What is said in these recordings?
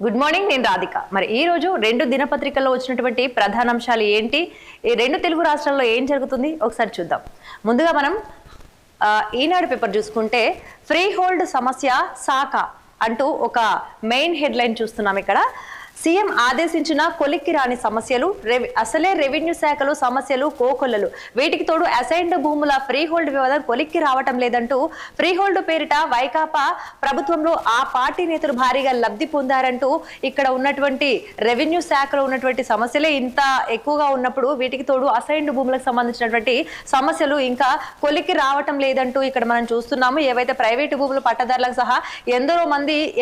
Good morning, నేను రాధిక. మరి ఈ రోజు రెండు దినపత్రికల్లో వచ్చినటువంటి ప్రధాన అంశాలు ఏంటి, ఈ రెండు తెలుగు రాష్ట్రాల్లో ఏం జరుగుతుంది ఒకసారి చూద్దాం. ముందుగా మనం ఈనాడు పేపర్ చూసుకుంటే ఫ్రీ హోల్డ్ సమస్య శాఖ అంటూ ఒక మెయిన్ హెడ్లైన్ చూస్తున్నాం. ఇక్కడ సీఎం ఆదేశించిన కొలిక్కి రాని సమస్యలు, అసలే రెవెన్యూ శాఖలో సమస్యలు కోకొల్లలు, వీటికి తోడు అసైన్డ్ భూముల ఫ్రీ హోల్డ్ వివాదం కొలిక్కి రావటం లేదంటూ ఫ్రీ హోల్డ్ పేరిట వైకాపా ప్రభుత్వంలో ఆ పార్టీ నేతలు భారీగా లబ్ధి పొందారంటూ ఇక్కడ ఉన్నటువంటి రెవెన్యూ శాఖలో ఉన్నటువంటి సమస్యలే ఇంత ఎక్కువగా ఉన్నప్పుడు వీటికి తోడు అసైన్డ్ భూములకు సంబంధించినటువంటి సమస్యలు ఇంకా కొలిక్కి రావటం లేదంటూ ఇక్కడ మనం చూస్తున్నాము. ఏవైతే ప్రైవేటు భూములు పట్టదారులకు సహా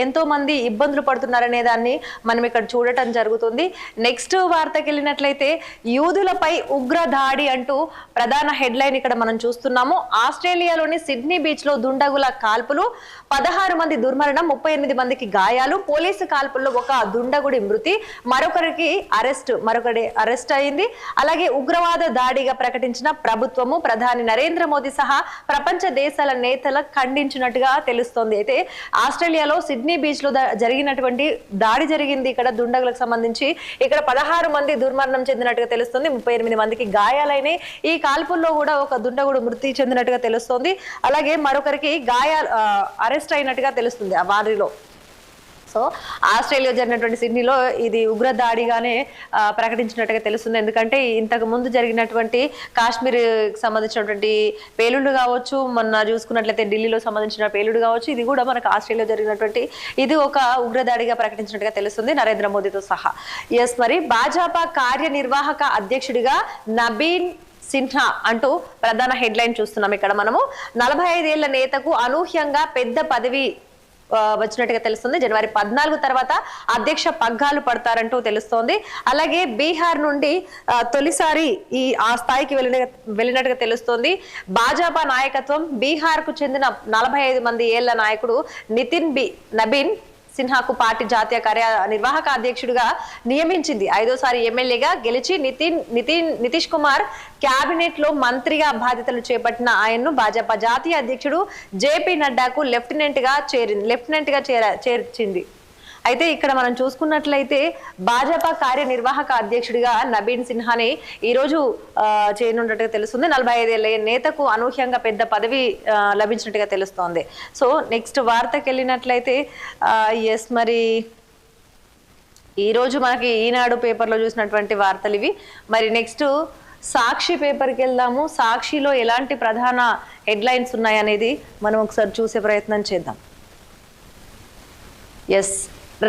ఎంతో మంది ఇబ్బందులు పడుతున్నారనే దాన్ని మనం ఇక్కడ చూడటం జరుగుతుంది. నెక్స్ట్ వార్తకి వెళ్ళినట్లయితే యూదులపై ఉగ్ర దాడి అంటూ ప్రధాన హెడ్లైన్ ఇక్కడ మనం చూస్తున్నాము. ఆస్ట్రేలియాలోని సిడ్నీ బీచ్ లో దుండగుల కాల్పులు, 16 మంది దుర్మరణం, 38 మందికి గాయాలు, పోలీసు కాల్పుల్లో ఒక దుండగుడి మృతి, మరొకరి అరెస్ట్ అయింది. అలాగే ఉగ్రవాద దాడిగా ప్రకటించిన ప్రభుత్వము ప్రధాని నరేంద్ర మోదీ సహా ప్రపంచ దేశాల నేతలు ఖండించినట్టుగా తెలుస్తోంది. అయితే ఆస్ట్రేలియాలో సిడ్నీ బీచ్ లో జరిగినటువంటి దాడి జరిగింది. ఇక్కడ దుండగులకు సంబంధించి ఇక్కడ 16 మంది దుర్మరణం చెందినట్టుగా తెలుస్తుంది, 38 మందికి గాయాలైన ఈ కాల్పుల్లో కూడా ఒక దుండగుడు మృతి చెందినట్టుగా తెలుస్తోంది. అలాగే మరొకరికి అరెస్ట్ అయినట్టుగా తెలుస్తుంది వారిలో. సో ఆస్ట్రేలియా జరిగినటువంటి సిడ్నీలో ఇది ఉగ్ర దాడిగానే ప్రకటించినట్టుగా తెలుస్తుంది. ఎందుకంటే ఇంతకు ముందు జరిగినటువంటి కాశ్మీర్ సంబంధించినటువంటి పేలుళ్లు కావచ్చు, మొన్న చూసుకున్నట్లయితే ఢిల్లీలో సంబంధించిన పేలుడు కావచ్చు, ఇది కూడా మనకు ఆస్ట్రేలియా జరిగినటువంటి ఇది ఒక ఉగ్రదాడిగా ప్రకటించినట్టుగా తెలుస్తుంది నరేంద్ర మోదీతో సహా. మరి భాజపా కార్యనిర్వాహక అధ్యక్షుడిగా నబీన్ సిన్హా అంటూ ప్రధాన హెడ్లైన్ చూస్తున్నాం. ఇక్కడ మనము 45 ఏళ్ల నేతకు అనూహ్యంగా పెద్ద పదవి వచ్చినట్టుగా తెలుస్తుంది. జనవరి 14 తర్వాత అధ్యక్ష పగ్గాలు పడతారంటూ తెలుస్తోంది. అలాగే బీహార్ నుండి తొలిసారి ఆ స్థాయికి వెళ్ళినట్టుగా తెలుస్తోంది. భాజపా నాయకత్వం బీహార్ కు చెందిన 45 మంది ఏళ్ల నాయకుడు నబీన్ సిన్హాకు పార్టీ జాతీయ కార్యనిర్వాహక అధ్యక్షుడిగా నియమించింది. 5వ ఎమ్మెల్యేగా గెలిచి నితీష్ కుమార్ క్యాబినెట్ లో మంత్రిగా బాధ్యతలు చేపట్టిన ఆయన్ను భాజపా జాతీయ అధ్యక్షుడు జేపీ నడ్డాకు లెఫ్టినెంట్ గా చేర్చింది. అయితే ఇక్కడ మనం చూసుకున్నట్లయితే భాజపా కార్యనిర్వాహక అధ్యక్షుడిగా నబీన్ సిన్హాని ఈ రోజు చేయనున్నట్టుగా తెలుస్తుంది. 45 ఏళ్ల నేతకు అనూహ్యంగా పెద్ద పదవి లభించినట్టుగా తెలుస్తోంది. సో నెక్స్ట్ వార్తకి వెళ్ళినట్లయితే మరి ఈ రోజు మనకి ఈనాడు పేపర్లో చూసినటువంటి వార్తలు ఇవి. మరి నెక్స్ట్ సాక్షి పేపర్కి వెళ్దాము. సాక్షిలో ఎలాంటి ప్రధాన హెడ్లైన్స్ ఉన్నాయనేది మనం ఒకసారి చూసే ప్రయత్నం చేద్దాం.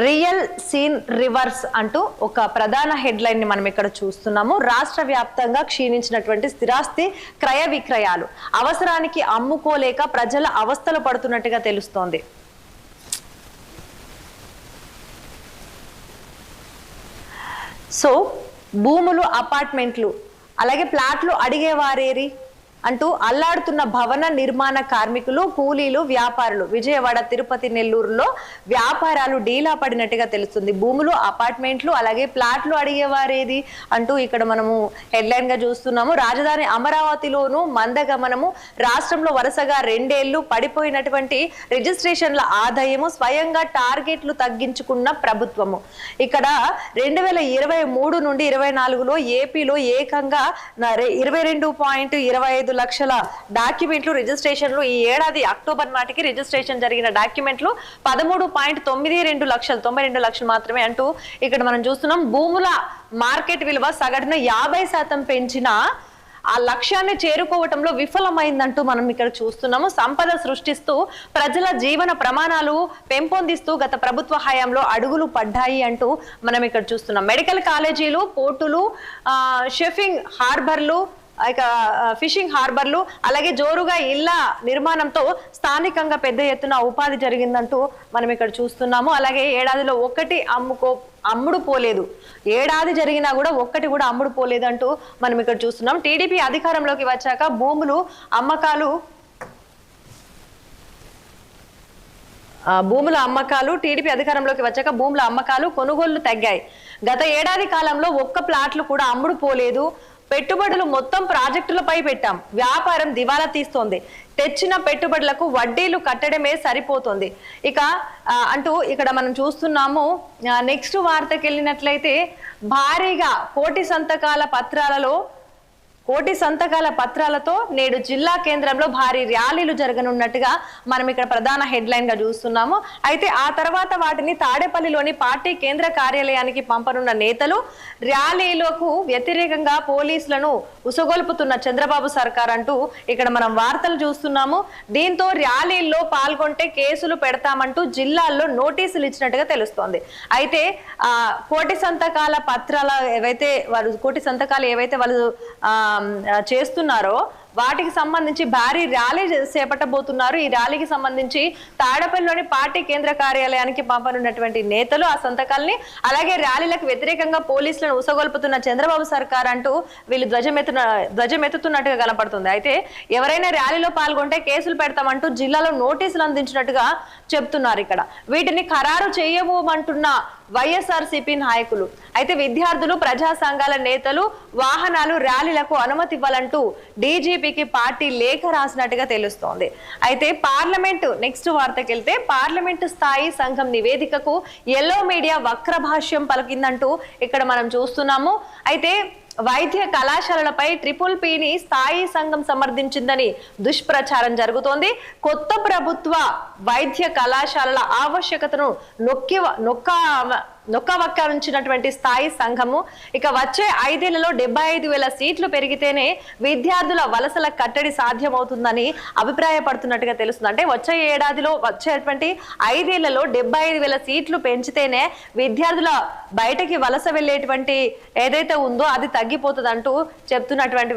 రియల్ సీన్ రివర్స్ అంటూ ఒక ప్రధాన హెడ్లైన్ ని మనం ఇక్కడ చూస్తున్నాము. రాష్ట్ర వ్యాప్తంగా క్షీణించినటువంటి స్థిరాస్తి క్రయ విక్రయాలు, అవసరానికి అమ్ముకోలేక ప్రజల అవస్థలు పడుతున్నట్టుగా తెలుస్తోంది. సో భూములు, అపార్ట్మెంట్లు, అలాగే ప్లాట్లు అడిగేవారేరి అంటూ అల్లాడుతున్న భవన నిర్మాణ కార్మికులు, కూలీలు, వ్యాపారులు. విజయవాడ, తిరుపతి, నెల్లూరులో వ్యాపారాలు డీలా పడినట్టుగా తెలుస్తుంది. భూములు, అపార్ట్మెంట్లు, అలాగే ప్లాట్లు అడిగేవారేది అంటూ ఇక్కడ మనము హెడ్లైన్ గా చూస్తున్నాము. రాజధాని అమరావతిలోను మందగమనము, రాష్ట్రంలో వరుసగా 2 ఏళ్లు పడిపోయినటువంటి రిజిస్ట్రేషన్ల ఆదాయము, స్వయంగా టార్గెట్లు తగ్గించుకున్న ప్రభుత్వము. ఇక్కడ 2023 నుండి 24లో ఏపీలో ఏకంగా 22.25 లక్షల డాక్యుమెంట్లు రిజిస్ట్రేషన్లు, ఈ ఏడాది అక్టోబర్ నాటికి రిజిస్ట్రేషన్ జరిగిన డాక్యుమెంట్లు 13.92 లక్షలు, 92 లక్షలు మాత్రమే అంటూ ఇక్కడ మనం చూస్తున్నాం. భూముల మార్కెట్ విలువ సగటున 50% పెంచిన ఆ లక్ష్యాన్ని చేరుకోవటంలో విఫలమైందంటూ మనం ఇక్కడ చూస్తున్నాము. సంపద సృష్టిస్తూ ప్రజల జీవన ప్రమాణాలు పెంపొందిస్తూ గత ప్రభుత్వ హయాంలో అడుగులు పడ్డాయి అంటూ మనం ఇక్కడ చూస్తున్నాం. మెడికల్ కాలేజీలు, పోర్టులు, షిప్పింగ్ హార్బర్లు, ఫిషింగ్ హార్బర్లు, అలాగే జోరుగా ఇళ్ల నిర్మాణంతో స్థానికంగా పెద్ద ఎత్తున ఉపాధి జరిగిందంటూ మనం ఇక్కడ చూస్తున్నాము. అలాగే ఏడాదిలో అమ్ముడు పోలేదు, ఏడాది జరిగినా కూడా ఒక్కటి కూడా అమ్ముడు పోలేదంటూ మనం ఇక్కడ చూస్తున్నాం. టీడీపీ అధికారంలోకి వచ్చాక భూముల అమ్మకాలు టీడీపీ అధికారంలోకి వచ్చాక భూముల అమ్మకాలు, కొనుగోళ్లు తగ్గాయి. గత ఏడాది కాలంలో ఒక్క ప్లాట్లు కూడా అమ్ముడు పోలేదు. పెట్టుబడులు మొత్తం ప్రాజెక్టులపై పెట్టాం, వ్యాపారం దివాలా తీస్తోంది, తెచ్చిన పెట్టుబడులకు వడ్డీలు కట్టడమే సరిపోతుంది ఇక అంటూ ఇక్కడ మనం చూస్తున్నాము. నెక్స్ట్ వార్తకి వెళ్ళినట్లయితే భారీగా కోటి సంతకాల పత్రాలతో నేడు జిల్లా కేంద్రంలో భారీ ర్యాలీలు జరగనున్నట్టుగా మనం ఇక్కడ ప్రధాన హెడ్లైన్ గా చూస్తున్నాము. అయితే ఆ తర్వాత వాటిని తాడేపల్లిలోని పార్టీ కేంద్ర కార్యాలయానికి పంపనున్న నేతలు, ర్యాలీలకు వ్యతిరేకంగా పోలీసులను ఉసగొల్పుతున్న చంద్రబాబు సర్కార్ అంటూ ఇక్కడ మనం వార్తలు చూస్తున్నాము. దీంతో ర్యాలీల్లో పాల్గొంటే కేసులు పెడతామంటూ జిల్లాల్లో నోటీసులు ఇచ్చినట్టుగా తెలుస్తోంది. అయితే కోటి సంతకాలు ఏవైతే వాళ్ళు చేస్తున్నారో వాటికి సంబంధించి భారీ ర్యాలీ చేపట్టబోతున్నారు. ఈ ర్యాలీకి సంబంధించి తాడపల్లిలోని పార్టీ కేంద్ర కార్యాలయానికి పంపనున్నటువంటి నేతలు ఆ సంతకాల్ని, అలాగే ర్యాలీలకు వ్యతిరేకంగా పోలీసులను ఉసగొల్పుతున్న చంద్రబాబు సర్కార్ అంటూ వీళ్ళు ధ్వజమెత్తుతున్నట్టుగా కనపడుతుంది. అయితే ఎవరైనా ర్యాలీలో పాల్గొంటే కేసులు పెడతామంటూ జిల్లాలో నోటీసులు అందించినట్టుగా చెప్తున్నారు. ఇక్కడ వీటిని ఖరారు చేయబోమంటున్న వైఎస్ఆర్సీపీ నాయకులు. అయితే విద్యార్థులు, ప్రజా సంఘాల నేతలు వాహనాలు, ర్యాలీలకు అనుమతి ఇవ్వాలంటూ డీజీపీకి పార్టీ లేఖ రాసినట్టుగా తెలుస్తోంది. అయితే నెక్స్ట్ వార్తకి వెళ్తే పార్లమెంటు స్థాయి సంఘం నివేదికకు ఎల్లో మీడియా వక్రభాష్యం పలికిందంటూ ఇక్కడ మనం చూస్తున్నాము. అయితే వైద్య కళాశాలలపై PPPని స్థాయి సంఘం సమర్థించిందని దుష్ప్రచారం జరుగుతోంది. కొత్త ప్రభుత్వ వైద్య కళాశాలల ఆవశ్యకతను నొక్కవక్కించినటువంటి స్థాయి సంఘము ఇక వచ్చే 5 ఏళ్లలో 75,000 సీట్లు పెరిగితేనే విద్యార్థుల వలసల కట్టడి సాధ్యమవుతుందని అభిప్రాయపడుతున్నట్టుగా తెలుస్తుంది. అంటే వచ్చేటువంటి 5 ఏళ్లలో 75,000 సీట్లు పెంచితేనే విద్యార్థుల బయటకి వలస వెళ్ళేటువంటి ఏదైతే ఉందో అది తగ్గిపోతుందంటూ చెప్తున్నటువంటి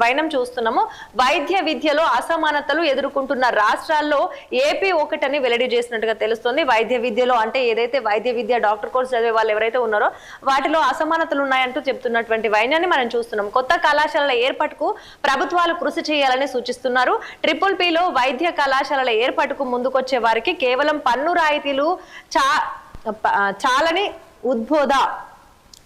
వైనం చూస్తున్నాము. వైద్య విద్యలో అసమానతలు ఎదుర్కొంటున్న రాష్ట్రాల్లో ఏపీ ఒకటని వెల్లడి చేసినట్టుగా తెలుస్తుంది. వైద్య విద్యలో అంటే ఏదైతే వైద్య విద్య డాక్టర్ కోర్స్ చదివే వాళ్ళు ఎవరైతే ఉన్నారో వాటిలో అసమానతలు ఉన్నాయంటూ చెప్తున్నటువంటి వైనాన్ని మనం చూస్తున్నాం. కొత్త కళాశాలల ఏర్పాటుకు ప్రభుత్వాలు కృషి చేయాలని సూచిస్తున్నారు. PPPలో వైద్య కళాశాలల ఏర్పాటుకు ముందుకొచ్చే వారికి కేవలం పన్ను రాయితీలు చాలని ఉద్బోధ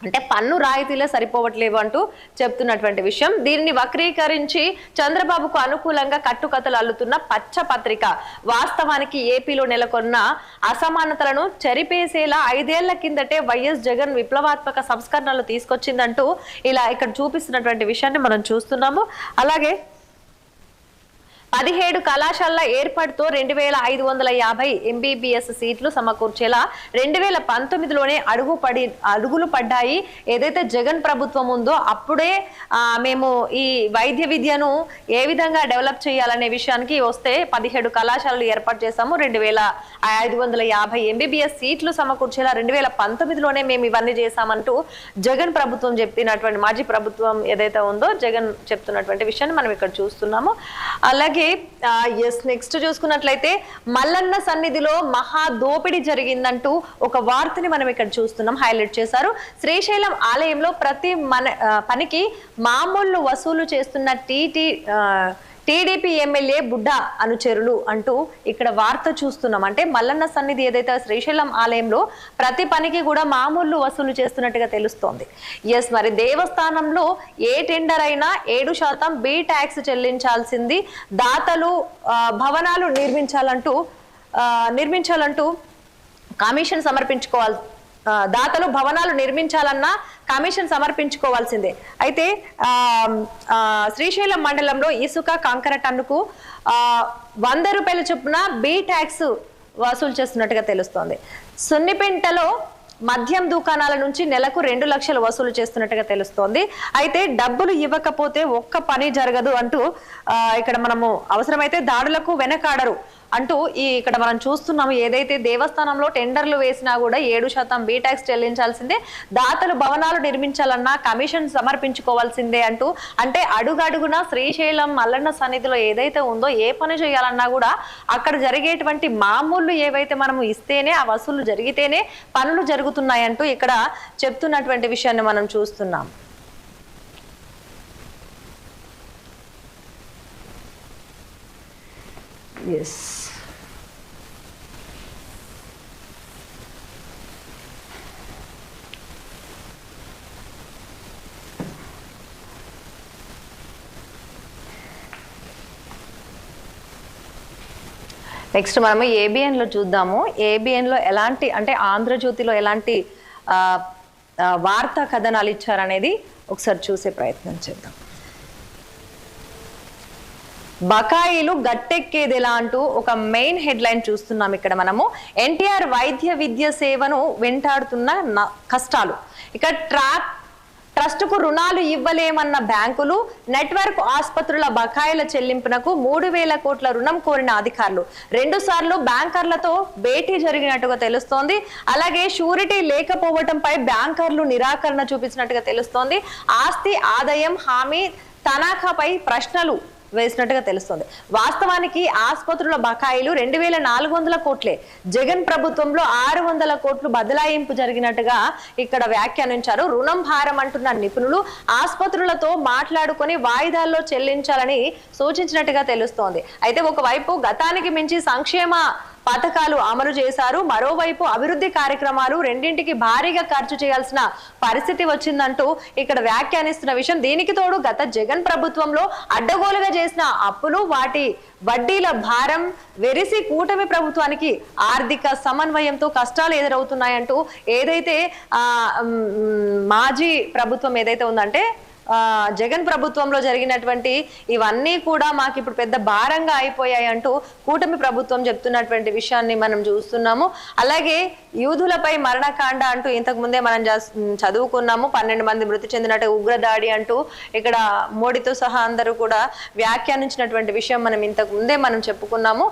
అంటే పన్ను రాయితీలే సరిపోవట్లేవు అంటూ చెప్తున్నటువంటి విషయం. దీనిని వక్రీకరించి చంద్రబాబుకు అనుకూలంగా కట్టుకథలు అల్లుతున్న పచ్చ పత్రిక వాస్తవానికి ఏపీలో నెలకొన్న అసమానతలను చెరిపేసేలా 5 ఏళ్ల కిందటే వైఎస్ జగన్ విప్లవాత్మక సంస్కరణలు తీసుకొచ్చిందంటూ ఇలా ఇక్కడ చూపిస్తున్నటువంటి విషయాన్ని మనం చూస్తున్నాము. అలాగే 17 కళాశాలల ఏర్పాటుతో 2,550 MBBS సీట్లు సమకూర్చేలా 2019లోనే అడుగులు పడ్డాయి. ఏదైతే జగన్ ప్రభుత్వం ఉందో అప్పుడే మేము ఈ వైద్య విద్యను ఏ విధంగా డెవలప్ చేయాలనే విషయానికి వస్తే 17 కళాశాలలు ఏర్పాటు చేశాము. 2,550 MBBS సీట్లు సమకూర్చేలా 2019లోనే మేము ఇవన్నీ చేశామంటూ జగన్ ప్రభుత్వం చెప్పినటువంటి మాజీ ప్రభుత్వం ఏదైతే ఉందో జగన్ చెప్తున్నటువంటి విషయాన్ని మనం ఇక్కడ చూస్తున్నాము. అలాగే నెక్స్ట్ చూసుకున్నట్లయితే మల్లన్న సన్నిధిలో మహా దోపిడీ జరిగిందంటూ ఒక వార్తని మనం ఇక్కడ చూస్తున్నాం, హైలైట్ చేశారు. శ్రీశైలం ఆలయంలో ప్రతి పనికి మామూలు వసూలు చేస్తున్న టీడీపీ ఎమ్మెల్యే బుడ్డ అనుచరులు అంటూ ఇక్కడ వార్త చూస్తున్నాం. అంటే మల్లన్న సన్నిధి ఏదైతే శ్రీశైలం ఆలయంలో ప్రతి పనికి కూడా మామూలు వసూలు చేస్తున్నట్టుగా తెలుస్తోంది. మరి దేవస్థానంలో ఏ టెండర్ అయినా 7% బి ట్యాక్స్ చెల్లించాల్సింది, దాతలు భవనాలు నిర్మించాలంటూ కమిషన్ సమర్పించుకోవాలి. దాతలు భవనాలు నిర్మించాలన్నా కమిషన్ సమర్పించుకోవాల్సిందే. అయితే శ్రీశైలం మండలంలో ఇసుక కంకర టన్నుకు 100 రూపాయల చొప్పున బి ట్యాక్స్ వసూలు చేస్తున్నట్టుగా తెలుస్తోంది. సున్నిపెంటలో మద్యం దుకాణాల నుంచి నెలకు 2 లక్షలు వసూలు చేస్తున్నట్టుగా తెలుస్తోంది. అయితే డబ్బులు ఇవ్వకపోతే ఒక్క పని జరగదు అంటూ ఇక్కడ మనము అవసరమైతే దాడులకు వెనకాడరు అంటూ ఇక్కడ మనం చూస్తున్నాము. ఏదైతే దేవస్థానంలో టెండర్లు వేసినా కూడా 7% బి ట్యాక్స్ చెల్లించాల్సిందే, దాతలు భవనాలు నిర్మించాలన్నా కమిషన్ సమర్పించుకోవాల్సిందే అంటూ, అంటే అడుగడుగున శ్రీశైలం మల్లన్న సన్నిధిలో ఏదైతే ఉందో ఏ పని చేయాలన్నా కూడా అక్కడ జరిగేటువంటి మామూలు ఏవైతే మనము ఇస్తేనే ఆ వసూలు జరిగితేనే పనులు జరుగుతున్నాయంటూ ఇక్కడ చెప్తున్నటువంటి విషయాన్ని మనం చూస్తున్నాం. నెక్స్ట్ మనము ఏబిఎన్ లో చూద్దాము. ఏబిఎన్ లో ఎలాంటి అంటే ఆంధ్రజ్యోతిలో ఎలాంటి వార్తా కథనాలు ఇచ్చారనేది ఒకసారి చూసే ప్రయత్నం చేద్దాం. బకాయిలు గట్టెక్కేదిలా అంటూ ఒక మెయిన్ హెడ్లైన్ చూస్తున్నాం ఇక్కడ మనము. ఎన్టీఆర్ వైద్య విద్య సేవను వెంటాడుతున్న కష్టాలు. ఇక ట్రస్టుకు రుణాలు ఇవ్వలేమన్న బ్యాంకులు, నెట్వర్క్ ఆసుపత్రుల బకాయిల చెల్లింపునకు 3,000 కోట్ల రుణం కోరిన అధికారులు. 2 సార్లు బ్యాంకర్లతో భేటీ జరిగినట్టుగా తెలుస్తోంది. అలాగే షూరిటీ లేకపోవడంపై బ్యాంకర్లు నిరాకరణ చూపించినట్టుగా తెలుస్తోంది. ఆస్తి ఆదాయం హామీ తనఖాపై ప్రశ్నలు వేసినట్టుగా తెలుస్తుంది. వాస్తవానికి ఆసుపత్రుల బకాయిలు 2,400 కోట్లే. జగన్ ప్రభుత్వంలో 600 కోట్లు బదలాయింపు జరిగినట్టుగా ఇక్కడ వ్యాఖ్యానించారు. రుణం భారం అంటున్న నిపుణులు ఆసుపత్రులతో మాట్లాడుకొని వాయిదాల్లో చెల్లించాలని సూచించినట్టుగా తెలుస్తోంది. అయితే ఒకవైపు గతానికి మించి సంక్షేమ పథకాలు అమలు చేశారు, మరోవైపు అభివృద్ధి కార్యక్రమాలు రెండింటికి భారీగా ఖర్చు చేయాల్సిన పరిస్థితి వచ్చిందంటూ ఇక్కడ వ్యాఖ్యానిస్తున్న విషయం. దీనికి తోడు గత జగన్ ప్రభుత్వంలో అడ్డగోలుగా చేసిన అప్పులు, వాటి వడ్డీల భారం వెరిసి కూటమి ప్రభుత్వానికి ఆర్థిక సమన్వయంతో కష్టాలు ఎదురవుతున్నాయంటూ ఏదైతే మాజీ ప్రభుత్వం ఏదైతే ఉందంటే జగన్ ప్రభుత్వంలో జరిగినటువంటి ఇవన్నీ కూడా మాకు ఇప్పుడు పెద్ద భారంగా అయిపోయాయి అంటూ కూటమి ప్రభుత్వం చెప్తున్నటువంటి విషయాన్ని మనం చూస్తున్నాము. అలాగే యూదులపై మరణకాండ అంటూ ఇంతకు ముందే మనం చదువుకున్నాము. 12 మంది మృతి చెందినట్టు ఉగ్రదాడి అంటూ ఇక్కడ మోడీతో సహా అందరూ కూడా వ్యాఖ్యానించినటువంటి విషయం మనం ఇంతకు ముందే మనం చెప్పుకున్నాము.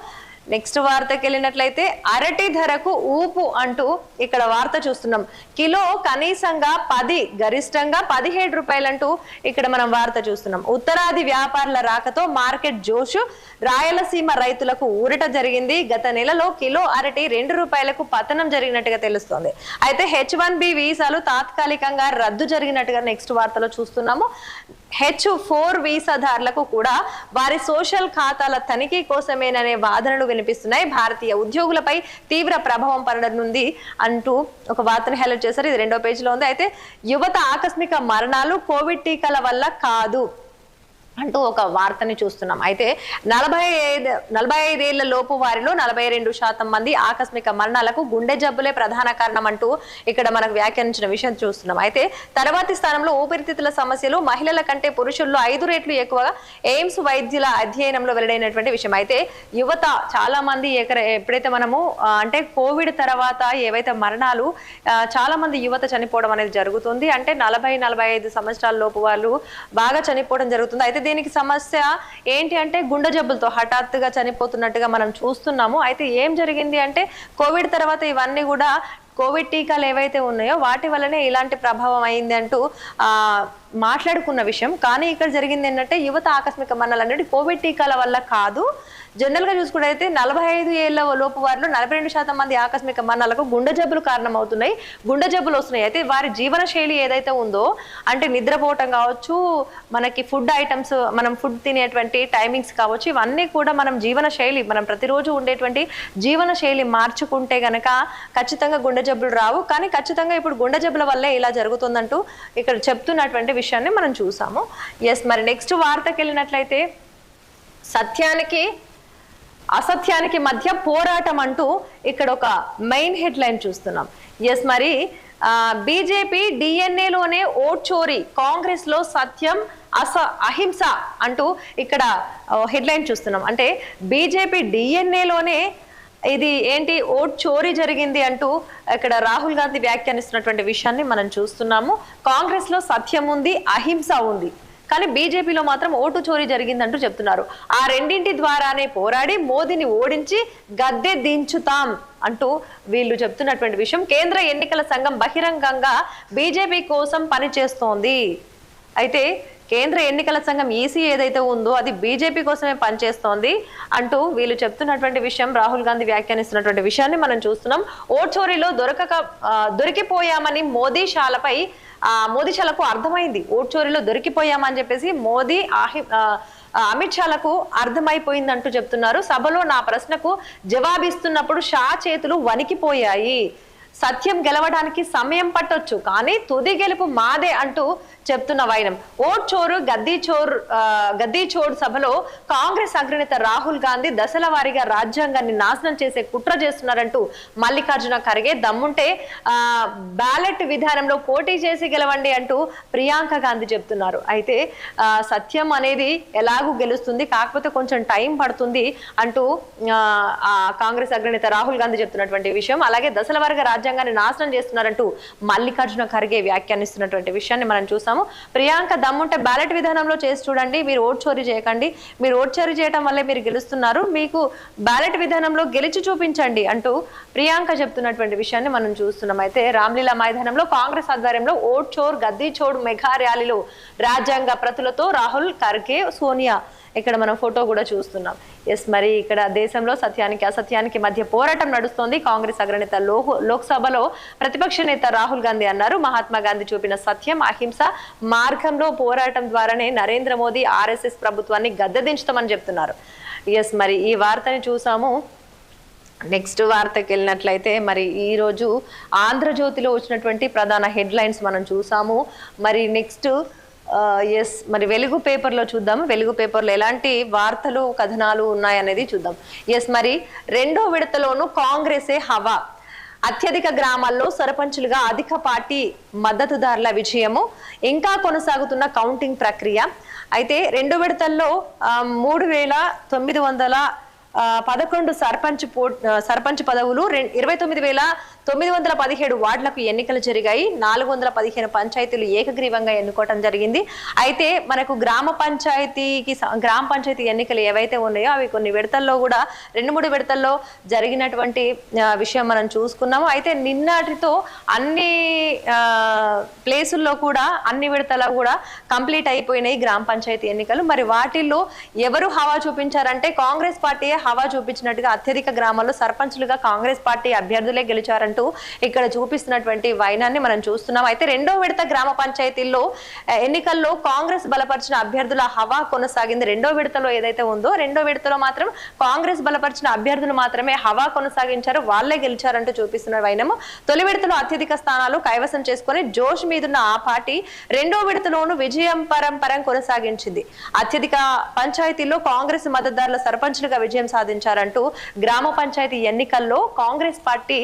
నెక్స్ట్ వార్తకి వెళ్ళినట్లయితే అరటి ధరకు ఊపు అంటూ ఇక్కడ వార్త చూస్తున్నాం. కిలో కనీసంగా 10 గరిష్టంగా 17 రూపాయలంటూ ఇక్కడ మనం వార్త చూస్తున్నాం. ఉత్తరాది వ్యాపారుల రాకతో మార్కెట్ జోషు, రాయలసీమ రైతులకు ఊరట జరిగింది. గత నెలలో కిలో అరటి 2 రూపాయలకు పతనం జరిగినట్టుగా తెలుస్తోంది. అయితే H1B వీసాలు తాత్కాలికంగా రద్దు జరిగినట్టుగా నెక్స్ట్ వార్తలో చూస్తున్నాము. H4 వీసాదారులకు కూడా వారి సోషల్ ఖాతాల తనిఖీ కోసమేననే వాదనలు వినిపిస్తున్నాయి. భారతీయ ఉద్యోగులపై తీవ్ర ప్రభావం పడనుంది అంటూ ఒక వార్తను హైలైట్ చేశారు. ఇది 2వ పేజీలో ఉంది. అయితే యువత ఆకస్మిక మరణాలు కోవిడ్ టీకాల వల్ల కాదు అంటూ ఒక వార్తని చూస్తున్నాం. అయితే 45 ఏళ్ల లోపు వారిలో 42% మంది ఆకస్మిక మరణాలకు గుండె జబ్బులే ప్రధాన కారణం అంటూ ఇక్కడ మనకు వ్యాఖ్యానించిన విషయం చూస్తున్నాం. అయితే తర్వాతి స్థానంలో ఊపిరితిత్తుల సమస్యలు, మహిళల కంటే పురుషుల్లో 5 రెట్లు ఎక్కువగా ఎయిమ్స్ వైద్యుల అధ్యయనంలో వెల్లడైనటువంటి విషయం. అయితే యువత చాలా మంది ఎప్పుడైతే మనము అంటే కోవిడ్ తర్వాత ఏవైతే మరణాలు చాలా మంది యువత చనిపోవడం అనేది జరుగుతుంది. అంటే 40-45 సంవత్సరాల లోపు వాళ్ళు బాగా చనిపోవడం జరుగుతుంది. అయితే దీనికి సమస్య ఏంటి అంటే గుండె జబ్బులతో హఠాత్తుగా చనిపోతున్నట్టుగా మనం చూస్తున్నాము. అయితే ఏం జరిగింది అంటే కోవిడ్ తర్వాత ఇవన్నీ కూడా కోవిడ్ టీకాలు ఏవైతే ఉన్నాయో వాటి వల్లనే ఇలాంటి ప్రభావం అయింది అంటూ మాట్లాడుకున్న విషయం. కానీ ఇక్కడ జరిగింది ఏంటంటే యువత ఆకస్మిక మరణాలు అనేది కోవిడ్ టీకాల వల్ల కాదు. జనరల్ గా చూసుకుంటే 45 ఏళ్ల లోపు వారిలో 42% మంది ఆకస్మిక మరణాలకు గుండె జబ్బులు కారణమవుతున్నాయి, గుండె జబ్బులు వస్తున్నాయి. అయితే వారి జీవన శైలి ఏదైతే ఉందో అంటే నిద్రపోవటం కావచ్చు, మనకి ఫుడ్ ఐటమ్స్ మనం ఫుడ్ తినేటువంటి టైమింగ్స్ కావచ్చు, ఇవన్నీ కూడా మనం జీవన శైలి మనం ప్రతిరోజు ఉండేటువంటి జీవన శైలి మార్చుకుంటే గనక ఖచ్చితంగా గుండె జబ్బులు రావు. కానీ ఖచ్చితంగా ఇప్పుడు గుండె జబ్బుల వల్లే ఇలా జరుగుతుందంటూ ఇక్కడ చెప్తున్నటువంటి విషయాన్ని మనం చూసాము. ఎస్, మరి నెక్స్ట్ వార్తకి వెళ్ళినట్లయితే సత్యానికి అసత్యానికి మధ్య పోరాటం అంటూ ఇక్కడ ఒక మెయిన్ హెడ్లైన్ చూస్తున్నాం. ఎస్, మరి బీజేపీ డిఎన్ఏలోనే ఓట్ చోరీ, కాంగ్రెస్ లో సత్యం అహింస అంటూ ఇక్కడ హెడ్లైన్ చూస్తున్నాం. అంటే బీజేపీ డిఎన్ఏలోనే ఇది ఏంటి ఓట్ చోరీ జరిగింది అంటూ ఇక్కడ రాహుల్ గాంధీ వ్యాఖ్యానిస్తున్నటువంటి విషయాన్ని మనం చూస్తున్నాము. కాంగ్రెస్ లో సత్యం ఉంది, అహింస ఉంది, కానీ బీజేపీలో మాత్రం ఓటు చోరీ జరిగిందంటూ చెప్తున్నారు. ఆ రెండింటి ద్వారానే పోరాడి మోదీని ఓడించి గద్దె దించుతాం అంటూ వీళ్ళు చెప్తున్నటువంటి విషయం. కేంద్ర ఎన్నికల సంఘం బహిరంగంగా బీజేపీ కోసం పనిచేస్తోంది. అయితే కేంద్ర ఎన్నికల సంఘం ఈసీ ఏదైతే ఉందో అది బీజేపీ కోసమే పనిచేస్తోంది అంటూ వీళ్ళు చెప్తున్నటువంటి విషయం, రాహుల్ గాంధీ వ్యాఖ్యానిస్తున్నటువంటి విషయాన్ని మనం చూస్తున్నాం. ఓట్ చోరీలో దొరికిపోయామని మోదీశాలకు అర్థమైంది. ఓట్ చోరీలో దొరికిపోయామని చెప్పేసి అమిత్ షాలకు అర్థమైపోయిందంటూ చెప్తున్నారు. సభలో నా ప్రశ్నకు జవాబిస్తున్నప్పుడు షా చేతులు వణికిపోయాయి. సత్యం గెలవడానికి సమయం పట్టొచ్చు, కానీ తుది గెలుపు మాదే అంటూ చెప్తున్న వైనం. ఓట్ చోరు గద్దీ చోర్ సభలో కాంగ్రెస్ అగ్రనేత రాహుల్ గాంధీ దశల వారీగా రాజ్యాంగాన్ని నాశనం చేసే కుట్ర చేస్తున్నారంటూ మల్లికార్జున ఖర్గే దమ్ముంటే బ్యాలెట్ విధానంలో పోటీ చేసి గెలవండి అంటూ ప్రియాంక గాంధీ చెప్తున్నారు. అయితే సత్యం అనేది ఎలాగూ గెలుస్తుంది, కాకపోతే కొంచెం టైం పడుతుంది అంటూ కాంగ్రెస్ అగ్రనేత రాహుల్ గాంధీ చెప్తున్నటువంటి విషయం. అలాగే దశల వారీగా రాజ్యాంగాన్ని నాశనం చేస్తున్నారంటూ మల్లికార్జున ఖర్గే వ్యాఖ్యానిస్తున్నటువంటి విషయాన్ని మనం చూసాము. ప్రియాంక దమ్ముంటే బ్యాలెట్ విధానంలో చేసి చూడండి, మీరు ఓట్ చోరీ చేయకండి, మీరు ఓట్ చోరీ చేయడం వల్లే మీరు గెలుస్తున్నారు, మీకు బ్యాలెట్ విధానంలో గెలిచి చూపించండి అంటూ ప్రియాంక చెప్తున్నటువంటి విషయాన్ని మనం చూస్తున్నాం. అయితే రామ్లీలా మైదానంలో కాంగ్రెస్ ఆధ్వర్యంలో ఓట్ చోర్ గద్దీ చోర్ మెగా ర్యాలీలో రాజ్యాంగ ప్రతులతో రాహుల్, ఖర్గే, సోనియా ఇక్కడ మనం ఫోటో కూడా చూస్తున్నాం. ఎస్, మరి ఇక్కడ దేశంలో సత్యానికి అసత్యానికి మధ్య పోరాటం నడుస్తోంది. కాంగ్రెస్ అగ్రనేత లోక్సభలో ప్రతిపక్ష నేత రాహుల్ గాంధీ అన్నారు, మహాత్మా గాంధీ చూపిన సత్యం అహింస మార్గంలో పోరాటం ద్వారానే నరేంద్ర మోదీ ఆర్ఎస్ఎస్ ప్రభుత్వాన్ని గద్దెదించుతామని చెప్తున్నారు. ఎస్, మరి ఈ వార్తని చూసాము. నెక్స్ట్ వార్తకి వెళ్ళినట్లయితే మరి ఈరోజు ఆంధ్రజ్యోతిలో వచ్చినటువంటి ప్రధాన హెడ్లైన్స్ మనం చూసాము. మరి నెక్స్ట్ ఎస్, మరి వెలుగు పేపర్లో చూద్దాం. వెలుగు పేపర్లో ఎలాంటి వార్తలు కథనాలు ఉన్నాయనేది చూద్దాం. ఎస్, మరి రెండో విడతలోనూ కాంగ్రెసే హవా, అత్యధిక గ్రామాల్లో సర్పంచులుగా అధిక పార్టీ మద్దతుదారుల విజయము, ఇంకా కొనసాగుతున్న కౌంటింగ్ ప్రక్రియ. అయితే రెండు విడతల్లో 3,911 సర్పంచ్ పదవులు, 29,917 వార్డులకు ఎన్నికలు జరిగాయి. 415 పంచాయతీలు ఏకగ్రీవంగా ఎన్నుకోవడం జరిగింది. అయితే మనకు గ్రామ పంచాయతీ ఎన్నికలు ఏవైతే ఉన్నాయో అవి కొన్ని విడతల్లో కూడా 2-3 విడతల్లో జరిగినటువంటి విషయం మనం చూసుకున్నాము. అయితే నిన్నటితో అన్ని ప్లేసుల్లో కూడా అన్ని విడతల్లో కూడా కంప్లీట్ అయిపోయినాయి గ్రామ పంచాయతీ ఎన్నికలు. మరి వాటిల్లో ఎవరు హవా చూపించారంటే కాంగ్రెస్ పార్టీ హవా చూపించినట్టుగా అత్యధిక గ్రామాల్లో సర్పంచులుగా కాంగ్రెస్ పార్టీ అభ్యర్థులే గెలిచారంటూ ఇక్కడ చూపిస్తున్నటువంటి వైనాన్ని మనం చూస్తున్నాం. అయితే రెండో విడత గ్రామ పంచాయతీల్లో ఎన్నికల్లో కాంగ్రెస్ బలపరిచిన అభ్యర్థుల హవా కొనసాగింది. రెండో విడతలో ఏదైతే ఉందో రెండో విడతలో మాత్రం కాంగ్రెస్ బలపరిచిన అభ్యర్థులు మాత్రమే హవా కొనసాగించారు, వాళ్లే గెలిచారంటూ చూపిస్తున్న వైనము. తొలి విడతలో అత్యధిక స్థానాలు కైవసం చేసుకుని జోష్ మీదున్న ఆ పార్టీ రెండో విడతలోనూ విజయం పరంపరం కొనసాగించింది. అత్యధిక పంచాయతీల్లో కాంగ్రెస్ మద్దతుదారుల సర్పంచులుగా విజయం సాధించారంటూ గ్రామ పంచాయతీ ఎన్నికల్లో కాంగ్రెస్ పార్టీ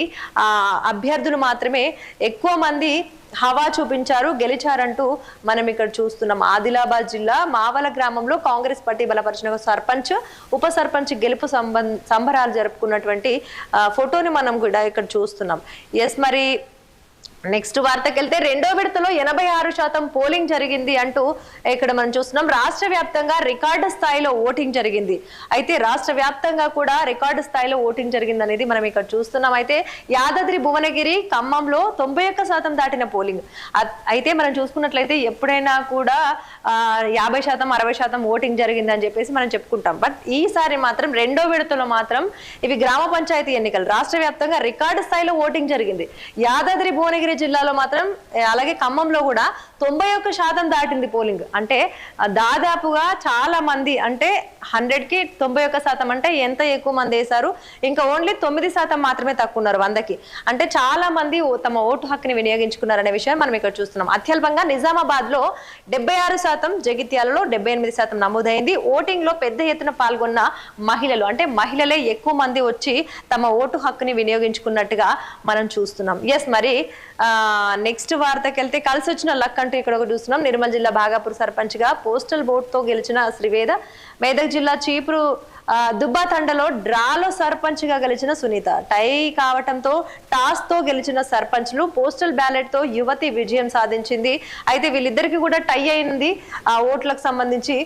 అభ్యర్థులు మాత్రమే ఎక్కువ మంది హవా చూపించారు, గెలిచారంటూ మనం ఇక్కడ చూస్తున్నాం. ఆదిలాబాద్ జిల్లా మావల గ్రామంలో కాంగ్రెస్ పార్టీ బలపరిచిన సర్పంచ్, ఉప సర్పంచ్ గెలుపు సంబరాలు జరుపుకున్నటువంటి ఫోటోని మనం కూడా ఇక్కడ చూస్తున్నాం. ఎస్, మరి నెక్స్ట్ వార్తకి వెళ్తే రెండో విడతలో 86% పోలింగ్ జరిగింది అంటూ ఇక్కడ మనం చూస్తున్నాం. రాష్ట్ర వ్యాప్తంగా రికార్డు స్థాయిలో ఓటింగ్ జరిగింది. అయితే రాష్ట్ర వ్యాప్తంగా కూడా రికార్డు స్థాయిలో ఓటింగ్ జరిగింది అనేది మనం ఇక్కడ చూస్తున్నాం. అయితే యాదాద్రి భువనగిరి, ఖమ్మంలో 91% దాటిన పోలింగ్. అయితే మనం చూసుకున్నట్లయితే ఎప్పుడైనా కూడా 50%, 60% ఓటింగ్ జరిగింది అని చెప్పేసి మనం చెప్పుకుంటాం. బట్ ఈసారి మాత్రం రెండో విడతలో మాత్రం ఇవి గ్రామ పంచాయతీ ఎన్నికలు, రాష్ట్ర వ్యాప్తంగా రికార్డు స్థాయిలో ఓటింగ్ జరిగింది. యాదాద్రి భువనగిరి జిల్లాలో మాత్రం అలాగే ఖమ్మంలో కూడా 91% దాటింది పోలింగ్. అంటే దాదాపుగా చాలా మంది, అంటే 100కి 91% అంటే ఎంత ఎక్కువ మంది వేశారు. ఇంకా ఓన్లీ 9% మాత్రమే తక్కువ ఉన్నారు 100కి. అంటే చాలా మంది తమ ఓటు హక్కుని వినియోగించుకున్నారనే విషయం మనం ఇక్కడ చూస్తున్నాం. అత్యల్పంగా నిజామాబాద్ లో 76%, జగిత్యాలలో 78% నమోదైంది. ఓటింగ్ లో పెద్ద ఎత్తున పాల్గొన్న మహిళలు, అంటే మహిళలే ఎక్కువ మంది వచ్చి తమ ఓటు హక్కుని వినియోగించుకున్నట్టుగా మనం చూస్తున్నాం. ఎస్, మరి నెక్స్ట్ వార్తకి వెళ్తే కలిసి వచ్చిన లక్ అంటూ ఇక్కడ ఒక చూస్తున్నాం. నిర్మల్ జిల్లా భాగాపూర్ సర్పంచ్ గా పోస్టల్ ఓట్ తో గెలిచిన శ్రీవేద, మెదక్ జిల్లా చీపురు దుబ్బాతండలో డ్రాలో సర్పంచ్ గా గెలిచిన సునీత, టై కావటంతో టాస్ తో గెలిచిన సర్పంచ్లు, పోస్టల్ బ్యాలెట్ తో యువతి విజయం సాధించింది. అయితే వీళ్ళిద్దరికి కూడా టై అయింది ఆ ఓట్లకు సంబంధించి.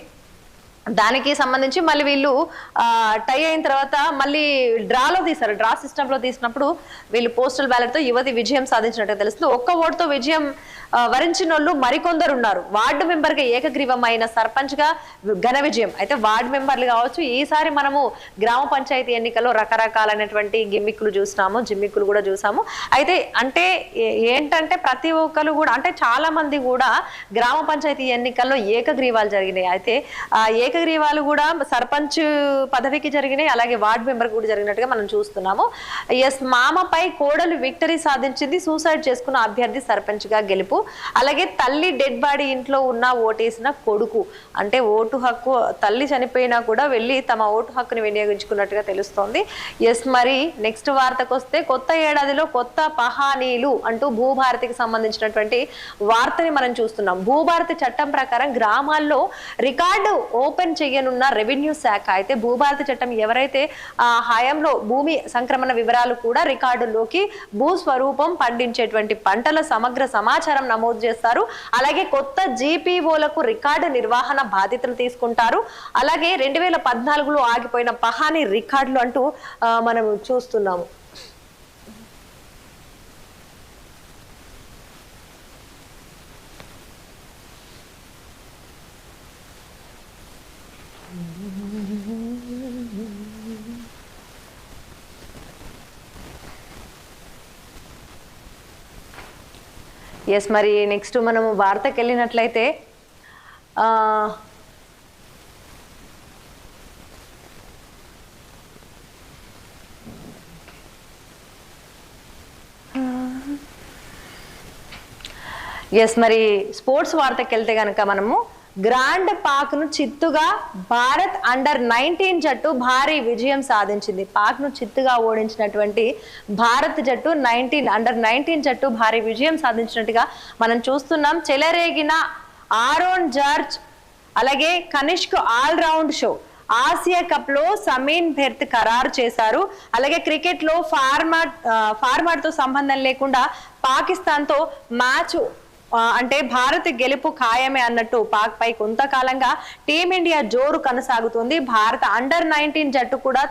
దానికి సంబంధించి మళ్ళీ వీళ్ళు టై అయిన తర్వాత మళ్ళీ డ్రాలో తీశారు. డ్రా సిస్టమ్ లో తీసినప్పుడు వీళ్ళు పోస్టల్ బ్యాలెట్ తో యువతి విజయం సాధించినట్టు తెలుస్తుంది. ఒక్క ఓటుతో విజయం వరించిన వాళ్ళు మరికొందరు ఉన్నారు. వార్డు మెంబర్ గా ఏకగ్రీవమైన సర్పంచ్ గా ఘన విజయం. అయితే వార్డు మెంబర్లు కావచ్చు, ఈసారి మనము గ్రామ పంచాయతీ ఎన్నికల్లో రకరకాలైనటువంటి జిమ్మిక్కులు కూడా చూసాము. అయితే అంటే ఏంటంటే ప్రతి ఒక్కరు కూడా, అంటే చాలా మంది కూడా గ్రామ పంచాయతీ ఎన్నికల్లో ఏకగ్రీవాలు జరిగినాయి. అయితే ఏకగ్రీవాలు కూడా సర్పంచ్ పదవికి జరిగినాయి, అలాగే వార్డు మెంబర్ కూడా జరిగినట్టుగా మనం చూస్తున్నాము. ఎస్, మామపై కోడలు విక్టరీ సాధించింది, సూసైడ్ చేసుకున్న అభ్యర్థి సర్పంచ్ గా గెలుపు. అలాగే తల్లి డెడ్ బాడీ ఇంట్లో ఉన్న ఓటేసిన కొడుకు, అంటే ఓటు హక్కు, తల్లి చనిపోయినా కూడా వెళ్ళి తమ ఓటు హక్కుని వినియోగించుకున్నట్టుగా తెలుస్తోంది. ఎస్, మరి నెక్స్ట్ వార్తకు వస్తే కొత్త ఏడాదిలో కొత్త పహానీలు అంటూ భూభారతికి సంబంధించినటువంటి వార్తని మనం చూస్తున్నాం. భూభారతి చట్టం ప్రకారం గ్రామాల్లో రికార్డు ఓపెన్ చేయనున్న రెవెన్యూ శాఖ. అయితే భూభారతి చట్టం ఎవరైతే హయాంలో భూమి సంక్రమణ వివరాలు కూడా రికార్డుల్లోకి భూస్వరూపం పండించేటువంటి పంటల సమగ్ర సమాచారం నమోదు చేస్తారు. అలాగే కొత్త జీపీఓలకు రికార్డు నిర్వహణ బాధ్యతలు తీసుకుంటారు. అలాగే 2014లో ఆగిపోయిన పహానీ రికార్డులు అంటూ మనం చూస్తున్నాము. ఎస్, మరి నెక్స్ట్ మనము వార్తకి వెళ్ళినట్లయితే ఎస్, మరి స్పోర్ట్స్ వార్తకి వెళ్తే కనుక మనము గ్రాండ్ పాక్ ను చిత్తుగా భారత్ అండర్-19 జట్టు భారీ విజయం సాధించింది. పాక్ ను చిత్తుగా ఓడించినటువంటి భారత్ జట్టు అండర్-19 జట్టు భారీ విజయం సాధించినట్టుగా మనం చూస్తున్నాం. చెలరేగిన ఆరోన్ జార్జ్ అలాగే Kanishk all round show. Asia cup లో సమీన్ బెర్త్ ఖరారు చేశారు. అలాగే క్రికెట్ లో ఫార్మాట్ తో సంబంధం లేకుండా పాకిస్తాన్ తో మ్యాచ్ అంటే భారత్ గెలుపు ఖాయమే అన్నట్టు పాక్ పై కొంతకాలంగా టీమిండియా జోరు కొనసాగుతుంది. భారత అండర్-19 జట్టు కూడా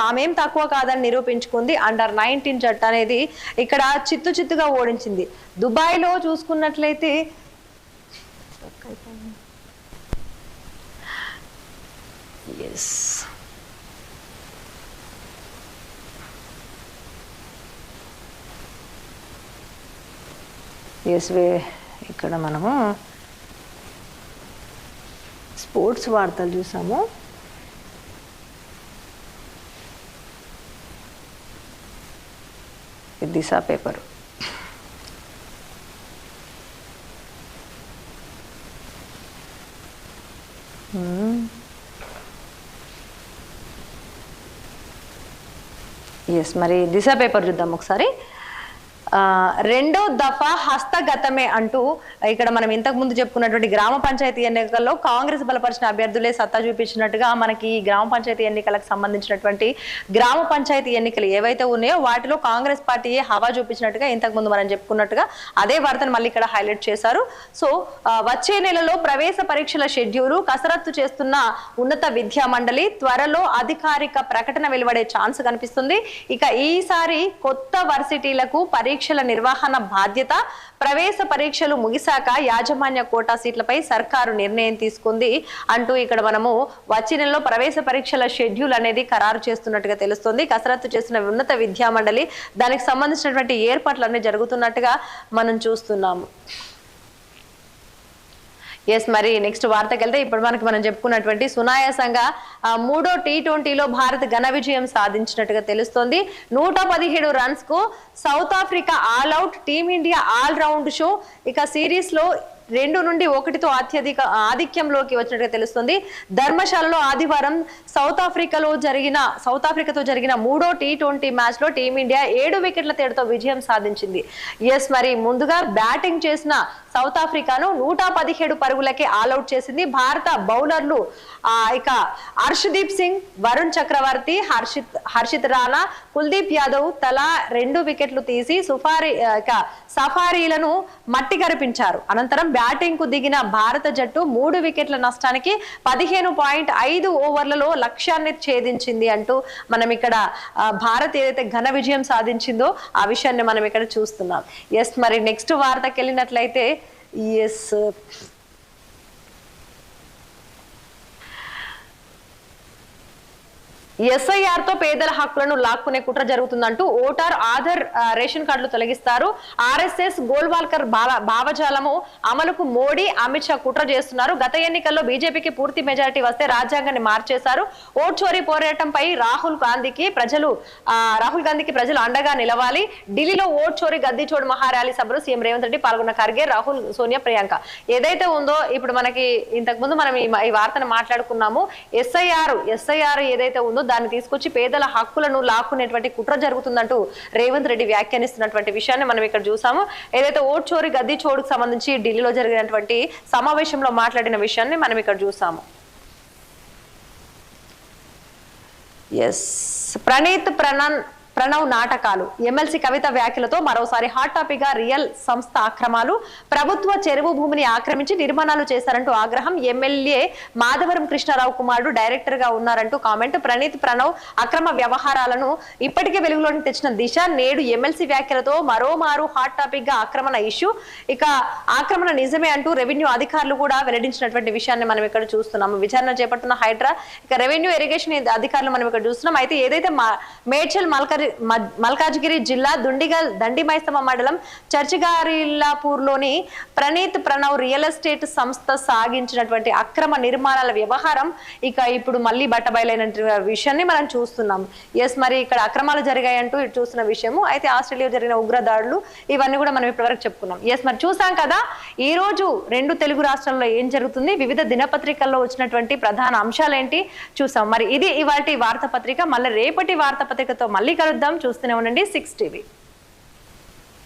తామేం తక్కువ కాదని నిరూపించుకుంది. అండర్-19 జట్టు అనేది ఇక్కడ చిత్తుగా ఓడించింది. దుబాయ్ లో చూసుకున్నట్లయితే ఇక్కడ మనము స్పోర్ట్స్ వార్తలు చూసాము. దిశ పేపర్. ఎస్, మరి దిశ పేపర్ చూద్దాం ఒకసారి. రెండో దఫా హస్తగతమే అంటూ ఇక్కడ మనం ఇంతకు ముందు చెప్పుకున్నటువంటి గ్రామ పంచాయతీ ఎన్నికల్లో కాంగ్రెస్ బలపరిచిన అభ్యర్థులే సత్తా చూపించినట్టుగా మనకి ఈ గ్రామ పంచాయతీ ఎన్నికలకు సంబంధించినటువంటి గ్రామ పంచాయతీ ఎన్నికలు ఏవైతే ఉన్నాయో వాటిలో కాంగ్రెస్ పార్టీయే హవా చూపించినట్టుగా ఇంతకు ముందు మనం చెప్పుకున్నట్టుగా అదే వార్తను మళ్ళీ ఇక్కడ హైలైట్ చేశారు. సో వచ్చే నెలలో ప్రవేశ పరీక్షల షెడ్యూలు కసరత్తు చేస్తున్న ఉన్నత విద్యా మండలి త్వరలో అధికారిక ప్రకటన వెలువడే ఛాన్స్ కనిపిస్తుంది. ఇక ఈసారి కొత్త వర్సిటీలకు పరీక్షల నిర్వహణ బాధ్యత. ప్రవేశ పరీక్షలు ముగిశాక యాజమాన్య కోటా సీట్లపై సర్కారు నిర్ణయం తీసుకుంది అంటూ ఇక్కడ మనము వచ్చే నెలలో ప్రవేశ పరీక్షల షెడ్యూల్ అనేది ఖరారు చేస్తున్నట్టుగా తెలుస్తుంది. కసరత్తు చేసిన ఉన్నత విద్యా మండలి దానికి సంబంధించినటువంటి ఏర్పాట్లన్నీ జరుగుతున్నట్టుగా మనం చూస్తున్నాము. ఎస్, మరి నెక్స్ట్ వార్తకి వెళ్తే ఇప్పుడు మనం చెప్పుకున్నటువంటి సునాయాసంగా మూడో T20లో భారత్ ఘన విజయం సాధించినట్టుగా తెలుస్తోంది. 117 రన్స్ కు south Africa all out. Team India all round show. ఇక సిరీస్ లో 2-1తో ఆధిక్యంలోకి వచ్చినట్టుగా తెలుస్తుంది. ధర్మశాలలో ఆదివారం సౌత్ ఆఫ్రికాతో జరిగిన మూడో T20 మ్యాచ్ లో టీమిండియా 7 వికెట్ల తేడాతో విజయం సాధించింది. ఎస్, మరి ముందుగా బ్యాటింగ్ చేసిన సౌత్ ఆఫ్రికాను 117 పరుగులకే ఆల్అౌట్ చేసింది. భారత బౌలర్లు ఇక హర్షదీప్ సింగ్, వరుణ్ చక్రవర్తి, హర్షిత్ రాణా, కుల్దీప్ యాదవ్ తలా 2 వికెట్లు తీసి సఫారీలను మట్టి కరిపించారు. అనంతరం బ్యాటింగ్ కు దిగిన భారత జట్టు 3 వికెట్ల నష్టానికి 15.5 ఓవర్లలో లక్ష్యాన్ని ఛేదించింది అంటూ మనం ఇక్కడ భారత్ ఏదైతే ఘన విజయం సాధించిందో ఆ విషయాన్ని మనం ఇక్కడ చూస్తున్నాం. ఎస్, మరి నెక్స్ట్ వార్తకి వెళ్ళినట్లయితే ఎస్ ఎస్ఐఆర్ తో పేదల హక్కులను లాక్కునే కుట్ర జరుగుతుందంటూ ఓటర్ ఆధార్ రేషన్ కార్డులు తొలగిస్తారు. ఆర్ఎస్ఎస్ గోల్వాల్కర్ భావజాలము అమలుకు మోడీ అమిత్ షా కుట్ర చేస్తున్నారు. గత ఎన్నికల్లో బీజేపీకి పూర్తి మెజారిటీ వస్తే రాజ్యాంగాన్ని మార్చేశారు. ఓట్ చోరీ పోరాటంపై రాహుల్ గాంధీకి ప్రజలు అండగా నిలవాలి. ఢిల్లీలో ఓట్ చోరీ గద్దీ చోడు మహార్యాలీ సభలో సీఎం రేవంత్ రెడ్డి పాల్గొన్న ఖర్గే, రాహుల్, సోనియా, ప్రియాంక. ఏదైతే ఉందో ఇప్పుడు మనకి ఇంతకుముందు మనం ఈ వార్తను మాట్లాడుకున్నాము. ఎస్ఐఆర్ ఏదైతే ఉందో దాన్ని తీసుకొచ్చి పేదల హక్కులను లాక్కునేటువంటి కుట్ర జరుగుతుందంటూ రేవంత్ రెడ్డి వ్యాఖ్యానిస్తున్నటువంటి విషయాన్ని మనం ఇక్కడ చూసాము. ఏదైతే ఓట్ చోరీ గద్దీ చోడుకు సంబంధించి ఢిల్లీలో జరిగినటువంటి సమావేశంలో మాట్లాడిన విషయాన్ని మనం ఇక్కడ చూసాము. ప్రణవ్ నాటకాలు, ఎమ్మెల్సీ కవిత వ్యాఖ్యలతో మరోసారి హాట్ టాపిక్ గా రియల్ సంస్థ అక్రమాలు, ప్రభుత్వ చెరువు భూమిని ఆక్రమించి నిర్మాణాలు చేశారంటూ ఆగ్రహం, ఎమ్మెల్యే మాధవరం కృష్ణారావు కుమారుడు డైరెక్టర్ గా ఉన్నారంటూ కామెంట్. ప్రణవ్ అక్రమ వ్యవహారాలను ఇప్పటికే వెలుగులోకి తెచ్చిన దిశ నేడు ఎమ్మెల్సీ వ్యాఖ్యలతో మరోమారు హాట్ టాపిక్ గా ఆక్రమణ ఇష్యూ. ఇక ఆక్రమణ నిజమే అంటూ రెవెన్యూ అధికారులు కూడా వెల్లడించినటువంటి విషయాన్ని మనం ఇక్కడ చూస్తున్నాము. విచారణ చేపడుతున్న హైడ్రా, ఇక రెవెన్యూ ఇరిగేషన్ అధికారులు మనం ఇక్కడ చూస్తున్నాం. అయితే ఏదైతే మేడ్చల్ మల్కాజ్గిరి జిల్లా దుండిగల్ దండిమైసమ్మ మండలం చర్చిగారిల్లాపూర్లోని ప్రణవ్ రియల్ ఎస్టేట్ సంస్థ సాగించినటువంటి అక్రమ నిర్మాణాల వ్యవహారం ఇక ఇప్పుడు మళ్ళీ బట్టబయలైన విషయాన్ని మనం చూస్తున్నాం. మరి ఇక్కడ అక్రమాలు జరిగాయంటూ ఇటు చూస్తున్న విషయము. అయితే ఆస్ట్రేలియా జరిగిన ఉగ్రదాడులు ఇవన్నీ కూడా మనం ఇప్పటివరకు చెప్పుకున్నాం. మరి చూసాం కదా ఈ రోజు రెండు తెలుగు రాష్ట్రాల్లో ఏం జరుగుతుంది, వివిధ దినపత్రికల్లో వచ్చినటువంటి ప్రధాన అంశాలు ఏంటి చూసాం. మరి ఇది ఇవాల్టి వార్తాపత్రిక. మళ్ళీ రేపటి వార్తాపత్రికతో మళ్ళీ కలుద్దాం. చూస్తూనే ఉండండి 6 టీవీ.